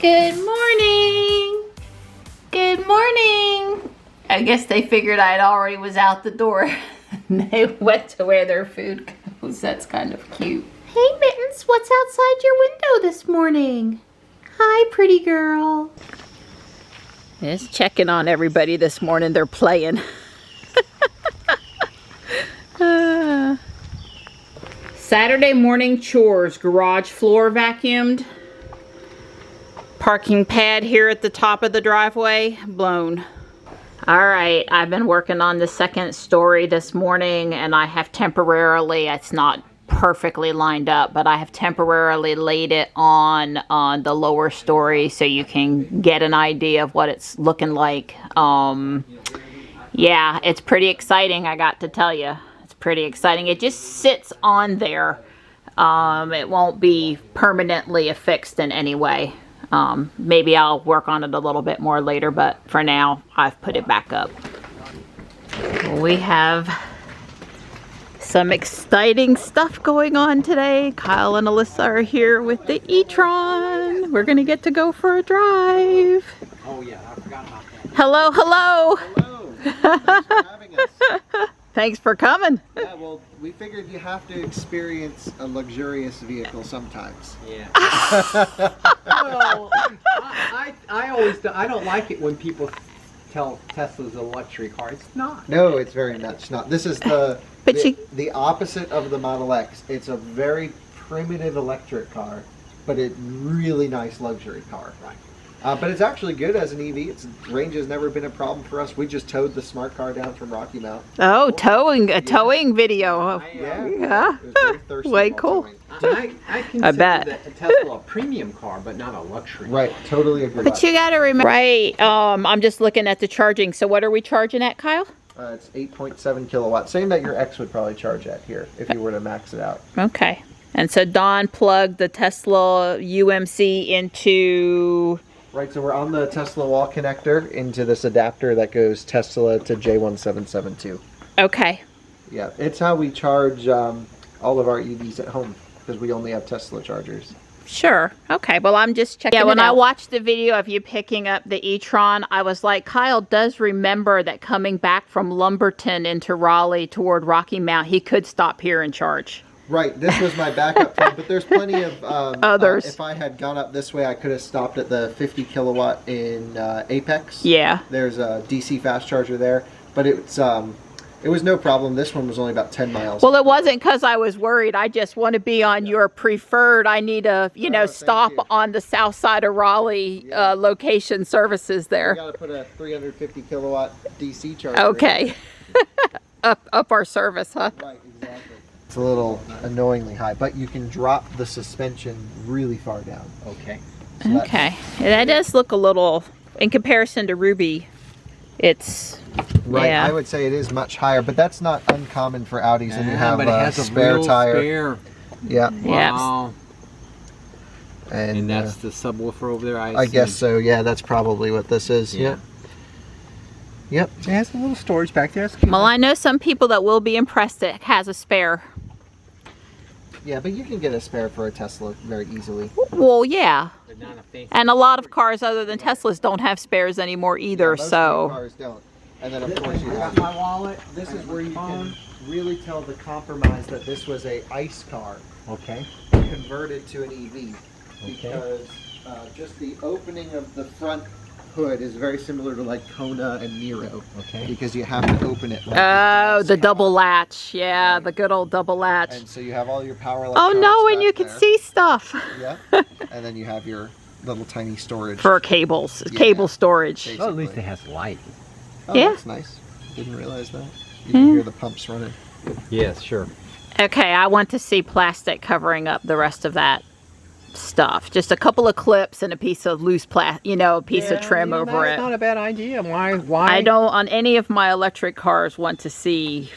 Good morning. Good morning. I guess they figured I already was out the door. They went to where their food goes. That's kind of cute. Hey, Mittens, what's outside your window this morning? Hi, pretty girl. Just checking on everybody this morning. They're playing. Saturday morning chores. Garage floor vacuumed. Parking pad here at the top of the driveway blown. Alright, I've been working on the second story this morning, and I have temporarily, it's not perfectly lined up, but I have temporarily laid it on the lower story so you can get an idea of what it's looking like. Yeah, it's pretty exciting, I got to tell you. It's pretty exciting. It just sits on there. It won't be permanently affixed in any way. Maybe I'll work on it a little bit more later, but for now I've put it back up. We have some exciting stuff going on today. Kyle and Alyssa are here with the E-tron. We're gonna get to go for a drive. Oh yeah, I forgot about that. Hello, hello. Hello. Thanks for having us. Thanks for coming. Yeah, well, we figured you have to experience a luxurious vehicle sometimes. Yeah. Well, I don't like it when people tell Tesla's a luxury car. It's not. No, it's very much not. This is the opposite of the Model X. It's a very primitive electric car, but a really nice luxury car. Right. But it's actually good as an EV. Its range has never been a problem for us. We just towed the smart car down from Rocky Mount. Oh, towing, a towing video. Yeah. Way cool. I consider the Tesla a premium car, but not a luxury. Right, totally agree. But you got to remember. Right, I'm just looking at the charging. So what are we charging at, Kyle? It's 8.7 kilowatts. Same that your X would probably charge at here if you were to max it out. Okay. And so Don plugged the Tesla UMC into... Right, so we're on the Tesla wall connector into this adapter that goes Tesla to J1772. Okay. Yeah, it's how we charge all of our EVs at home, because we only have Tesla chargers. Sure. Okay, well, I'm just checking it out. When I watched the video of you picking up the E-tron, I was like, Kyle does remember that coming back from Lumberton into Raleigh toward Rocky Mount, he could stop here and charge. Right, this was my backup plan, but there's plenty of others. If I had gone up this way, I could have stopped at the 50 kilowatt in Apex. Yeah. There's a DC fast charger there, but it was no problem. This one was only about 10 miles. Well, it wasn't because I was worried. I just want to be on your preferred. I need a, stop on the south side of Raleigh location services there. You got to put a 350 kilowatt DC charger. Okay. up our service, huh? Right, exactly. It's a little annoyingly high, but you can drop the suspension really far down. Okay. So okay. That does look a little, in comparison to Ruby, it's... Right, yeah. I would say it is much higher, but that's not uncommon for Audis, and you have but it has a spare tire. Spare. Yeah. Wow. And that's the subwoofer over there, I guess so, yeah, that's probably what this is. Yeah. Yep. It has a little storage back there. Well, I know some people that will be impressed it has a spare. Yeah, but you can get a spare for a Tesla very easily. Well, yeah. And a lot of cars other than Teslas don't have spares anymore either, most so... cars don't. And then, of course, you have... my wallet. This is where you can really tell the compromise that this was a ICE car. Okay. Converted to an EV. Because just the opening of the front hood is very similar to like Kona and Nero. Okay. Because you have to open it. Like the double latch. Yeah, right. The good old double latch. And so you have all your power electronics. Oh no, and you can see stuff. Yeah. And then you have your little tiny storage. For cables. Yeah. Cable storage. Well, at least it has light. Oh, yeah. That's nice. Didn't realize that. You can hear the pumps running. Yes, sure. Okay, I want to see plastic covering up the rest of that stuff. Just a couple of clips and a piece of loose plastic, a piece of trim over it. That's not a bad idea. Why? I don't, on any of my electric cars, want to see...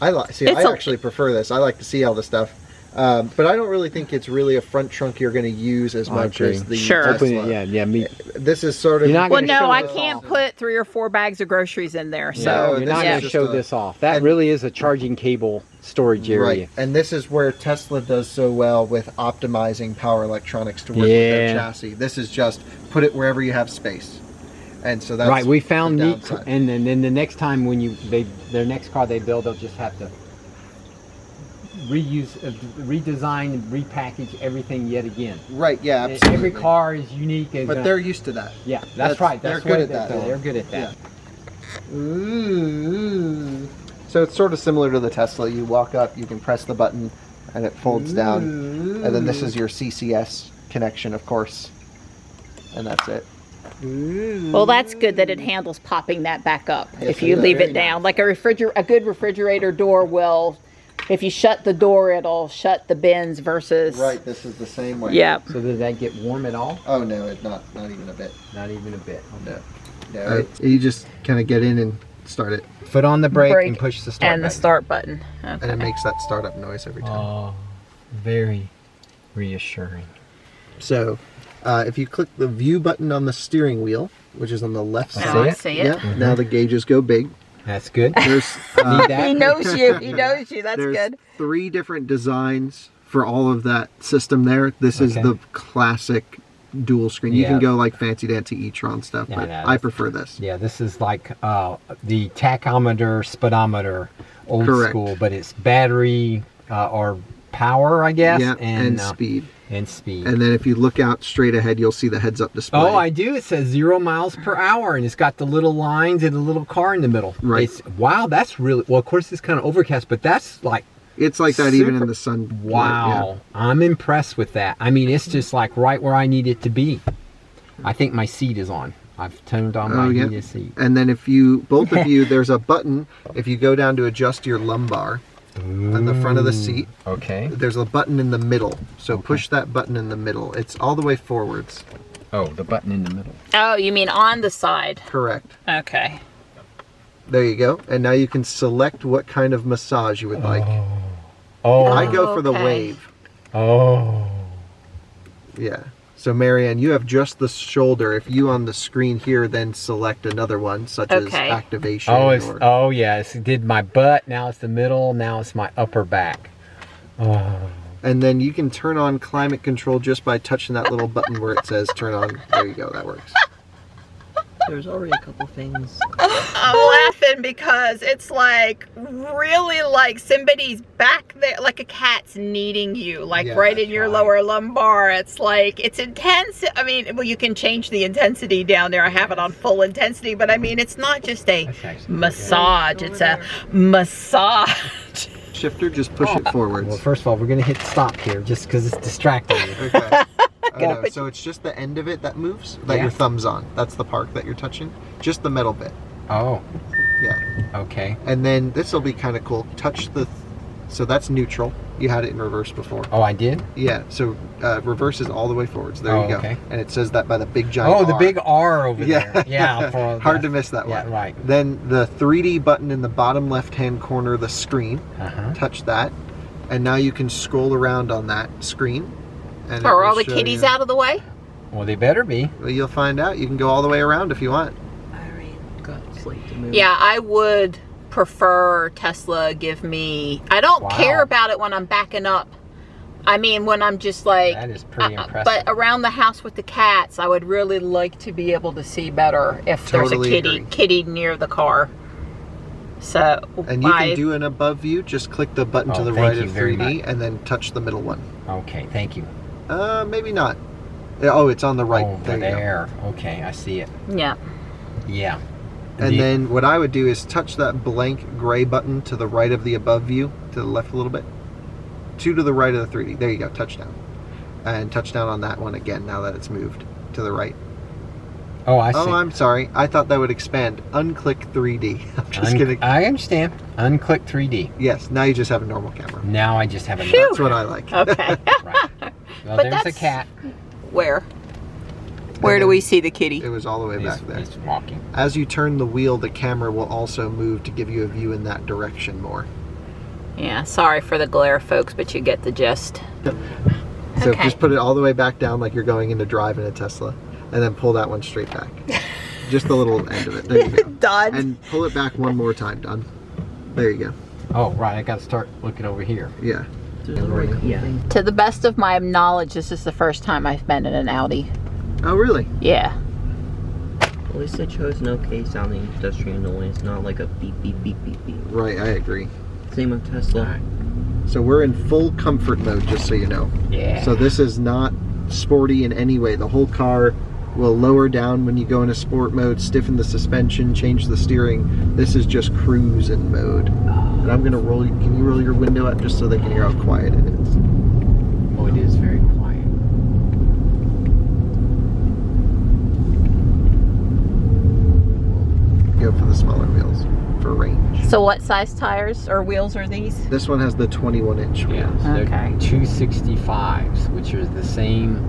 I actually prefer this. I like to see all the stuff. But I don't really think it's really a front trunk you're going to use as much as the Sure. Tesla. Yeah, me. This is sort of... You're not Well, gonna no, show I this can't off. put 3 or 4 bags of groceries in there. So No, You're this not is going to just show a- this off. That and- really is a charging cable storage area. Right, and this is where Tesla does so well with optimizing power electronics to work with their Yeah. chassis. This is just put it wherever you have space, and so that's Right, we found the neat, downside. and then the next time when their next car they build, they'll just have to redesign, and repackage everything yet again. Right, yeah, absolutely. Every car is unique. but they're used to that. yeah, that's right. They're That's good what at that. They're good at that. Ooh. So it's sort of similar to the Tesla. You walk up, you can press the button, and it folds down. And then this is your CCS connection, of course. And that's it. well, that's good that it handles popping that back up Yes, if you it is. leave Very it down. Like a good refrigerator door will, if you shut the door, it'll shut the bins versus. Right, this is the same way. Yeah. So does that get warm at all? Oh no, it's not even a bit. Not even a bit. No. No, you just kind of get in and start it, Foot on the brake, Brake and push the start And the button. start button. and Okay. it makes that startup noise every time. Oh, very reassuring. So, if you click the view button on the steering wheel, which is on the left I side, see I it. see it. yeah, now the gauges go big. That's good. There's Need that. He knows you. He knows you. That's there's good. 3 different designs for all of that system there. This is Okay. the classic dual screen. You Yeah. can go like fancy dancy E-tron stuff, Yeah, but no, I that's- prefer this. Yeah, this is like the tachometer, speedometer, old Correct. school, but it's battery or power, I guess, Yeah, and speed. And speed. And then if you look out straight ahead, you'll see the heads-up display. Oh, I do. It says 0 miles per hour, and it's got the little lines and the little car in the middle. Right. Wow, that's really well. Of course, it's kind of overcast, but that's like It's like that even in super- the sun. wow. I'm impressed with that. I mean, it's just like right where I need it to be. I think my seat is on. I've turned on my yeah. heated seat. And then if you, both of you, there's a button. If you go down to adjust your lumbar on the front of the seat, Okay. there's a button in the middle. So push that button in the middle. It's all the way forwards. Oh, the button in the middle. Oh, you mean on the side? Correct. Okay. There you go. And now you can select what kind of massage you would like. Oh. I go for the okay. wave. Oh. Yeah. So Marianne, you have just the shoulder. If you on the screen here then select another one, such as Okay. activation. Oh, it's, or, oh yeah, it did my butt, now it's the middle, now it's my upper back. Oh. and then you can turn on climate control just by touching that little button where it says turn on. There you go. That works. There's already a couple things. I'm laughing because it's like really like somebody's back there, like a cat's kneading you, like Yeah, right in that's your right. lower lumbar. It's like, it's intense. I mean, well, you can change the intensity down there. I have it on full intensity, but I mean, it's not just a That's actually massage, it's a massage. Shifter, just push it forwards. Well, first of all, we're going to hit stop here just because it's distracting me. Okay. Oh, no, put- so it's just the end of it that moves, that Yeah. your thumb's on. That's the part that you're touching. Just the metal bit. Oh, Yeah. okay. And then this will be kind of cool. Touch the, so that's neutral. You had it in reverse before. Oh, I did? Yeah. So reverse is all the way forwards. There Oh, you go. okay. And it says that by the big giant Oh, the R. big R over Yeah. there. Yeah. For Hard to miss that Yeah, one. right. Then the 3D button in the bottom left-hand corner of the screen. Uh-huh. Touch that, and now you can scroll around on that screen. And it Are will all the show kitties you- out of the way? Well, they better be. Well, you'll find out. You can go all the way around if you want. Irene got sleep to move. Yeah, I would prefer Tesla give me, I don't Wow. care about it when I'm backing up. I mean, when I'm just like, That is pretty impressive. but around the house with the cats, I would really like to be able to see better if Totally there's a agree. kitty near the car. So And you can do an above view. Just click the button to Oh, the thank right you of very 3D much. and then touch the middle one. Okay, thank you. Maybe not. Oh, it's on the right. Over there you go. there. Okay, I see it. yeah. Yeah. And The- then what I would do is touch that blank gray button to the right of the above view, to the left a little bit. 2 to the right of the 3D. There you go, touchdown. And touchdown on that one again now that it's moved to the right. Oh, I see. Oh, I'm sorry. I thought that would expand. Unclick 3D. I'm just kidding. I understand. Unclick 3D. Yes, now you just have a normal camera. Now I just have a That's what I like. Okay. Right. Well, But there's a that's- cat. Where? Where do we see the kitty? It was all the way He's, back there. he's walking. As you turn the wheel, the camera will also move to give you a view in that direction more. Yeah, sorry for the glare, folks, but you get the gist. So Okay. just put it all the way back down like you're going into drive in a Tesla, and then pull that one straight back. Just the little end of it. There you go. Done. And pull it back one more time. Done. There you go. Oh, right. I got to start looking over here. Yeah. There's already a couple things. To the best of my knowledge, this is the first time I've been in an Audi. Oh, really? Yeah. At least they chose an okay sounding pedestrian noise, not like a beep beep beep beep beep. Right, I agree. Same with Tesla. So we're in full comfort mode, just so you know. Yeah. So this is not sporty in any way. The whole car will lower down when you go into sport mode, stiffen the suspension, change the steering. This is just cruising mode. And I'm gonna roll. Can you roll your window up just so they can hear how quiet it is? Oh, it is very quiet. Go for the smaller wheels for range. So what size tires or wheels are these? This one has the 21-inch Yeah. wheels. They're Okay. 265s, which are the same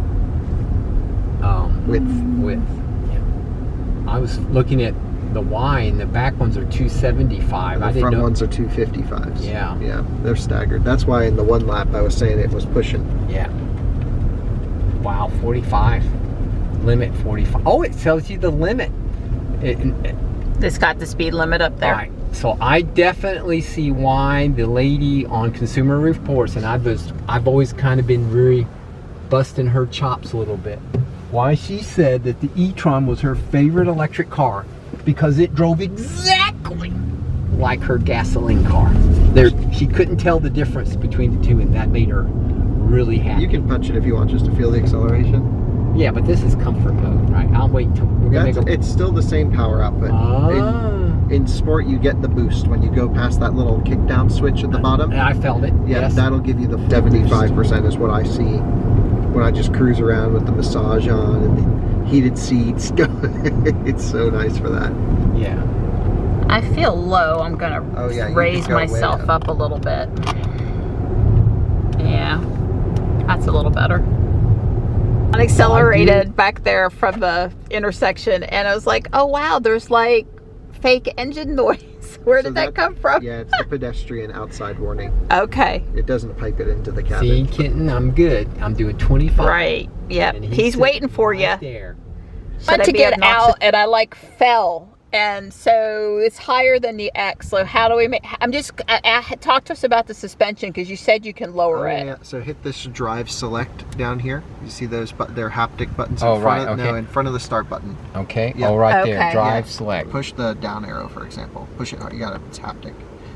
width. Yeah. I was looking at the Y, and the back ones are 275. And I the didn't front know. ones are 255s. Yeah. Yeah, they're staggered. That's why in the one lap I was saying it was pushing. Yeah. Wow, 45. Limit 45. Oh, it tells you the limit. It's got the speed limit up there. All right. So I definitely see why the lady on Consumer Reports, and I've always kind of been very busting her chops a little bit. Why she said that the E-tron was her favorite electric car because it drove exactly like her gasoline car. She couldn't tell the difference between the two, and that made her really happy. You can punch it if you want just to feel the acceleration. Yeah, but this is comfort mode, right? I'll wait until we're gonna make a. It's still the same power output. In sport, you get the boost when you go past that little kick down switch at the bottom. I felt it. Yeah, Yes. that'll give you the 75% is what I see when I just cruise around with the massage on and the heated seats. It's so nice for that. Yeah. I feel low. I'm gonna Oh, yeah, you raise can go way myself up. up a little bit. Yeah, that's a little better. Unaccelerated back there from the intersection, and I was like, oh wow, there's like fake engine noise. Where So did that come from? Yeah, it's the pedestrian outside warning. Okay. It doesn't pipe it into the cabin. See, kitten, I'm good. I'm doing 25. Right. Yep. And He's sitting waiting for you. right there. Went to get out, and I like fell, and so it's higher than the X. So how do we make? Talk to us about the suspension, because you said you can lower it. Yeah. So hit this drive select down here. You see those? They're haptic buttons. Oh, in front right, of, No, okay. in front of the start button. Okay. Yeah. Oh, right Okay. there. Drive Yeah. select. Push the down arrow, for example. Push it hard. You got it. It's haptic.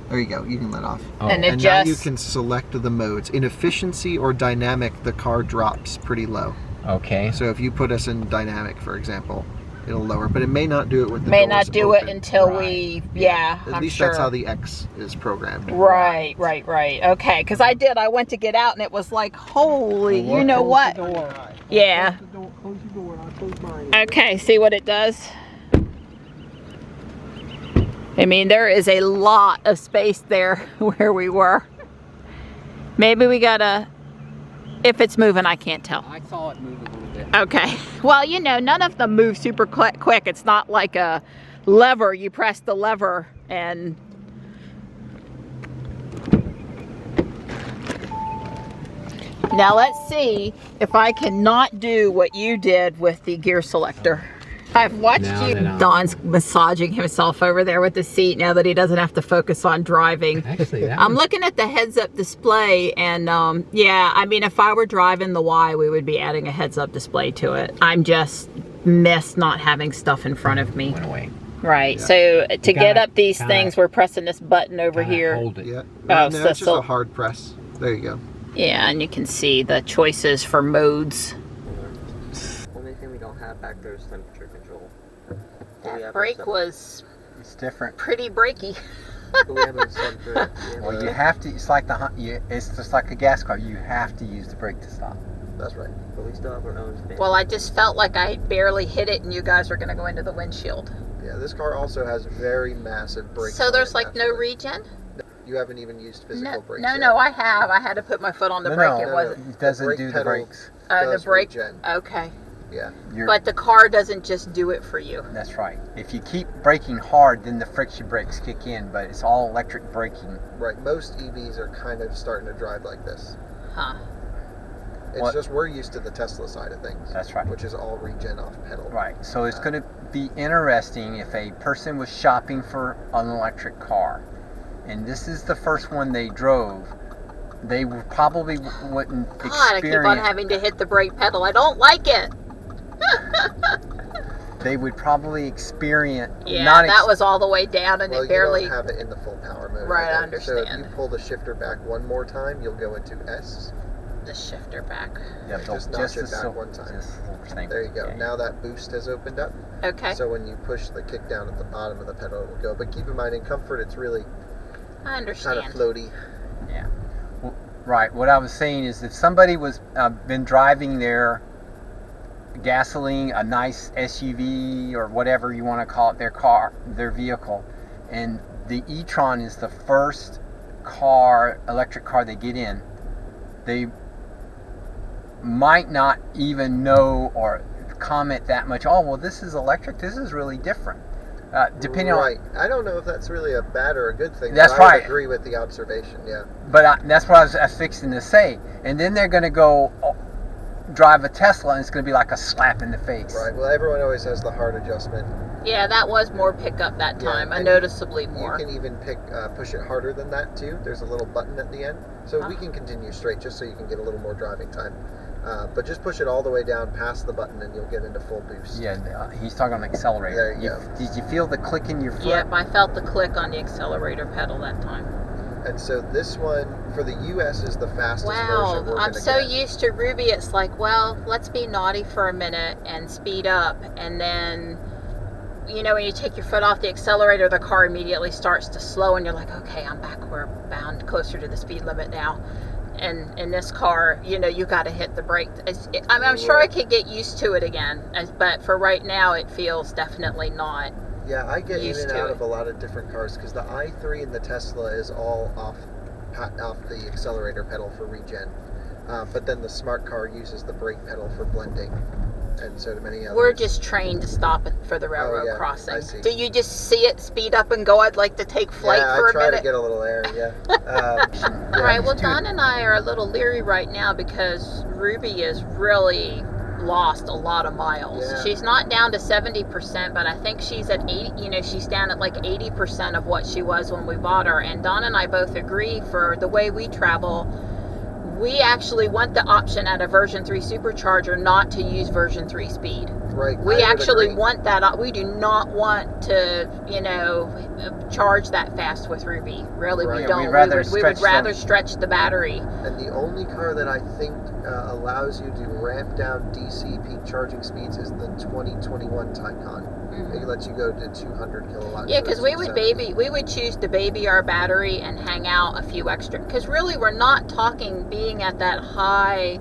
There you go. You can let off. Oh. And And now you adjust. can select the modes. In efficiency or dynamic, the car drops pretty low. Okay. So if you put us in dynamic, for example, it'll lower. But it may not do it with the May doors not do open. it until Right. we. Yeah, At I'm least sure. that's how the X is programmed. Right. Okay, because I went to get out, and it was like, holy, you know what? Yeah. Close the door. I'll close mine. Okay, see what it does? I mean, there is a lot of space there where we were. Maybe we gotta, if it's moving, I can't tell. I saw it move a little bit. Okay, well, you know, none of them move super quick. It's not like a lever. You press the lever and... Now let's see if I cannot do what you did with the gear selector. I've watched Now you. that I'm- Don's massaging himself over there with the seat now that he doesn't have to focus on driving. Actually, that I'm was- looking at the heads-up display, and yeah, I mean, if I were driving the Y, we would be adding a heads-up display to it. I'm just miss not having stuff in front of me. went away. Right, so to get gotta- up these gotta- things, we're pressing this button over Gotta here. Hold it. Yeah. Oh, No, so it's just still- a hard press. There you go. Yeah, and you can see the choices for modes. Only thing we don't have back there is temperature control. That brake was It's different. pretty brakey. We haven't set the. Well, you have to. It's like it's just like a gas car. You have to use the brake to stop. That's right. But we still have our own span. Well, I just felt like I barely hit it, and you guys were going to go into the windshield. Yeah, this car also has very massive brakes. So on there's it, like no naturally. regen? You haven't even used physical No, brakes. no, yet. no, I have. I had to put my foot on the brake. It No, wasn't. it doesn't brake do the pedal brakes. The does brake. regen. Okay. Yeah. But the car doesn't just do it for you. That's right. If you keep braking hard, then the friction brakes kick in, but it's all electric braking. Right. Most EVs are kind of starting to drive like this. Huh. It's just we're used to the Tesla side of things. That's right. Which is all regen off pedal. Right. So it's going to be interesting if a person was shopping for an electric car, and this is the first one they drove. They probably wouldn't experience. God, I keep on having to hit the brake pedal. I don't like it. They would probably experience. Yeah, that was all the way down, and it barely. You don't have it in the full power mode. Right, I So understand. if you pull the shifter back one more time, you'll go into S. The shifter back. Yeah, Just notch it back one time. There you go. Okay. Now that boost has opened up. Okay. So when you push the kick down at the bottom of the pedal, it will go. But keep in mind, in comfort, it's really I understand. kind of floaty. Yeah. Well, right. What I was saying is, if somebody was been driving their gasoline, a nice SUV or whatever you want to call it, their vehicle, and the E-tron is the first electric car they get in, they might not even know or comment that much. Oh, well, this is electric. This is really different. Depending right. I don't know if that's really a bad or a good thing. That's but I right. would agree with the observation. Yeah. But that's what I was fixing to say. And then they're going to go drive a Tesla, and it's going to be like a slap in the face. Right. Well, everyone always has the hard adjustment. Yeah, that was more pickup that time. Yeah, Noticeably more. You can even push it harder than that too. There's a little button at the end, so we can continue straight just so you can get a little more driving time. But just push it all the way down past the button, and you'll get into full boost. Yeah, he's talking on the accelerator. There you go. Did you feel the click in your foot? Yep, I felt the click on the accelerator pedal that time. And so this one for the US is the fastest version we're I'm gonna so get. used to Ruby. It's like, well, let's be naughty for a minute and speed up, and then, you know, when you take your foot off the accelerator, the car immediately starts to slow, and you're like, okay, I'm backward bound, closer to the speed limit now. And in this car, you know, you got to hit the brake. I'm sure I could get used to it again, but for right now, it feels definitely not. Yeah, I get in used and to out it. of a lot of different cars because the i3 and the Tesla is all off the accelerator pedal for regen. But then the smart car uses the brake pedal for blending, and so do many others. We're just trained to stop it for the railroad yeah, crossing. I see. Do you just see it speed up and go, I'd like to take flight for a I try minute? to get a little air, yeah. All right, well, Don and I are a little leery right now because Ruby has really lost a lot of miles. Yeah. She's not down to 70%, but I think she's at 80, you know, she's down at like 80% of what she was when we bought her. And Don and I both agree, for the way we travel, we actually want the option at a version 3 supercharger not to use version 3 speed. Right. We I would actually agree. want that. We do not want to, you know, charge that fast with Ruby. Really, Right. we Yeah, don't. we'd We would rather stretch the battery. And the only car that I think allows you to ramp down DC peak charging speeds is the 2021 Taycan. It lets you go to 200 kilowatts. Yeah, because we would choose to baby our battery and hang out a few extra. Because really, we're not talking being at that high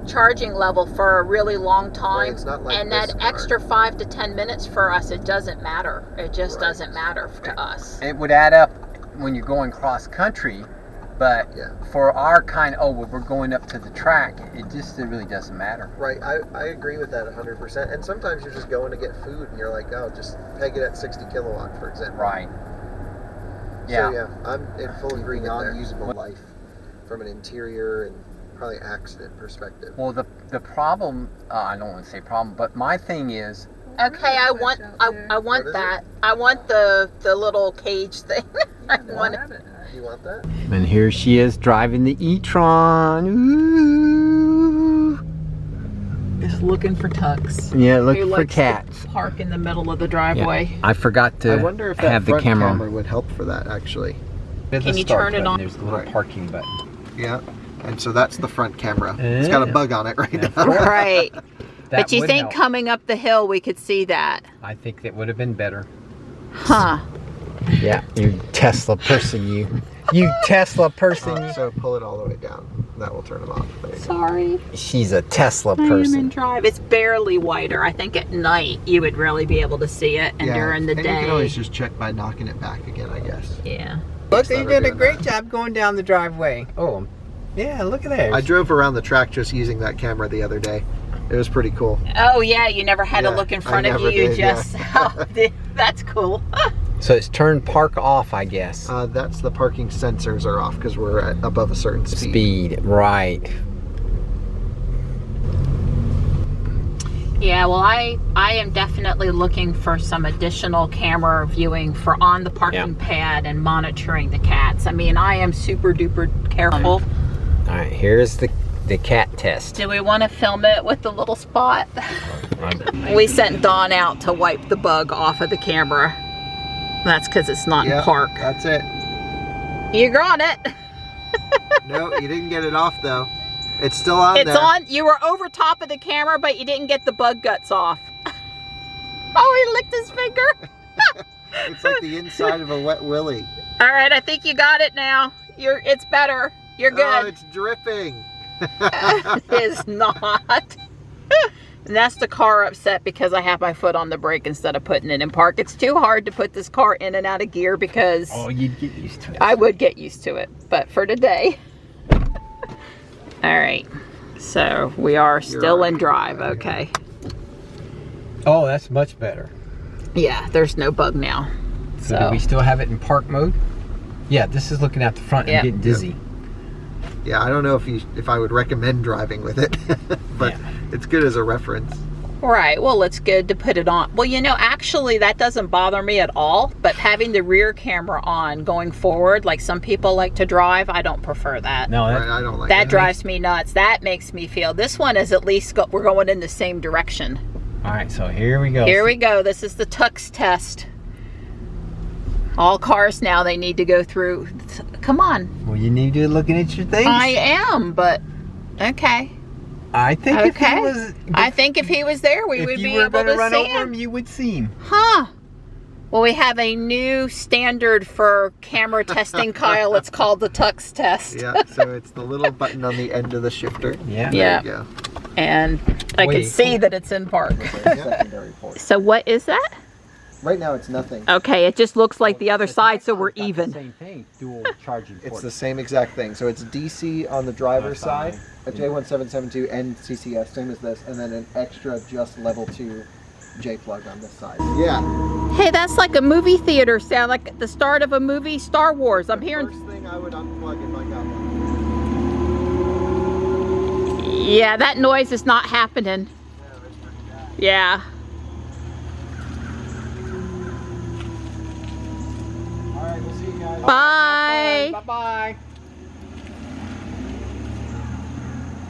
charging level for a really long time. Right, it's not like and this that car. extra 5 to 10 minutes for us, it doesn't matter. It just Right. doesn't matter to us. It would add up when you're going cross country, but Yeah. for our kind, we're going up to the track, it really doesn't matter. Right, I agree with that 100%. And sometimes you're just going to get food and you're like, oh, just peg it at 60 kilowatt, for example. Right. So yeah, I'm in full agreement there. Usable life. From an interior and probably accident perspective. Well, the problem, I don't want to say problem, but my thing is, Okay, I want What is that. I want the little cage thing. I want it. You want that? and here she is driving the E-tron. Ooh. Just looking for tucks. Yeah, look Who for likes to cats. Park in the middle of the driveway. I forgot to I wonder if that have the front camera. would help for that, actually. Can you turn it on? There's a little Right. parking button. Yeah. And so that's the front camera. It's got a Yeah. bug on it right now. Right. That But you would think help. coming up the hill we could see that? I think that would have been better. Huh. Yeah, you Tesla person, you Tesla person. So pull it all the way down. That will turn them off. There you go. Sorry. She's a Tesla I am in person. drive. It's barely wider. I think at night you would really be able to see it, and during the and day. you can always just check by knocking it back again, I guess. Yeah. Look, That you are did a doing great that. job going down the driveway. Oh, yeah, look at that. I drove around the track just using that camera the other day. It was pretty cool. Oh yeah, you never had to Yeah, look in I front of never you. did, Just that's cool. So it's turn park off, I guess. That's the parking sensors are off because we're at above a certain speed. Speed, right. Yeah, well, I am definitely looking for some additional camera viewing for on the parking pad and monitoring the cats. I mean, I am super duper careful. All right, here's the cat test. Do we want to film it with the little spot? We sent Dawn out to wipe the bug off of the camera. That's because it's not in park. That's it. You got it. No, you didn't get it off though. It's still on there. It's on. You were over top of the camera, but you didn't get the bug guts off. Oh, he licked his finger. It's like the inside of a wet willy. All right, I think you got it now. It's better. You're good. Oh, it's dripping. It's not. And that's the car upset because I have my foot on the brake instead of putting it in park. It's too hard to put this car in and out of gear because you'd get used to it. I would get used to it, but for today. All right, so we are still in drive. Okay. Oh, that's much better. Yeah, there's no bug now. So do we still have it in park mode? Yeah, this is looking out the front and getting dizzy. Yeah, I don't know if I would recommend driving with it, but it's good as a reference. Right, well, it's good to put it on. Well, you know, actually that doesn't bother me at all, but having the rear camera on going forward, like some people like to drive, I don't prefer that. No, I don't like that. That drives me nuts. That makes me feel, this one is at least, we're going in the same direction. All right, so here we go. Here we go. This is the tux test. All cars now, they need to go through. Come on. Well, you need to be looking at your things. I am, but okay. I think if he was, I think if he was there, we would be able to run see over him. You would see him. Huh. Well, we have a new standard for camera testing, Kyle. It's called the tux test. Yeah, so it's the little button on the end of the shifter. Yeah. Yeah. There you go. And I can see that it's in park. Secondary port. So what is that? Right now it's nothing. Okay, it just looks like the other side, so we're even. Same thing, dual charging port. It's the same exact thing. So it's DC on the driver's side, a J1772 and CCS, same as this, and then an extra just level 2 J plug on this side. Yeah. Hey, that's like a movie theater sound, like the start of a movie, Star Wars. I'm hearing. First thing I would unplug if I got one. Yeah, that noise is not happening. Yeah. Alright, we'll see you guys. Bye. Bye-bye.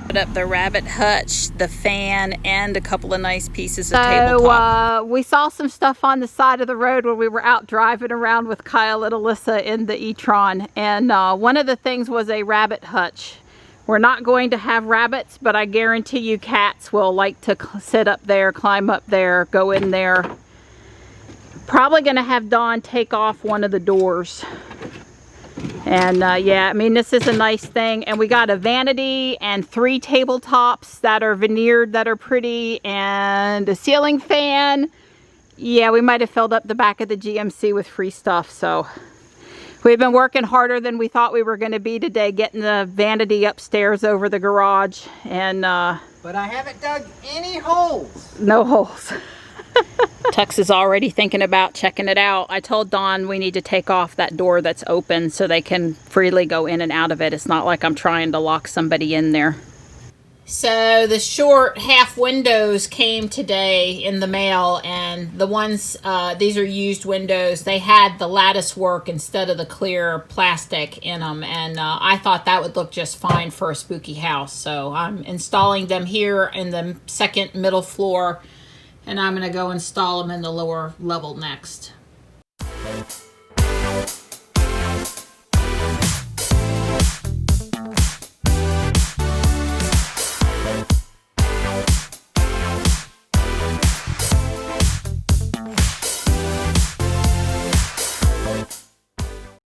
Put up the rabbit hutch, the fan, and a couple of nice pieces of tabletop. We saw some stuff on the side of the road when we were out driving around with Kyle and Alyssa in the E-tron, and one of the things was a rabbit hutch. We're not going to have rabbits, but I guarantee you cats will like to sit up there, climb up there, go in there. Probably going to have Dawn take off one of the doors. And yeah, I mean, this is a nice thing. And we got a vanity and 3 tabletops that are veneered that are pretty, and a ceiling fan. Yeah, we might have filled up the back of the GMC with free stuff. So we've been working harder than we thought we were going to be today, getting the vanity upstairs over the garage. And but I haven't dug any holes. no holes. Tux is already thinking about checking it out. I told Dawn we need to take off that door that's open so they can freely go in and out of it. It's not like I'm trying to lock somebody in there. So the short half windows came today in the mail, and the ones, these are used windows, they had the lattice work instead of the clear plastic in them, and I thought that would look just fine for a spooky house. So I'm installing them here in the second middle floor, and I'm going to go install them in the lower level next.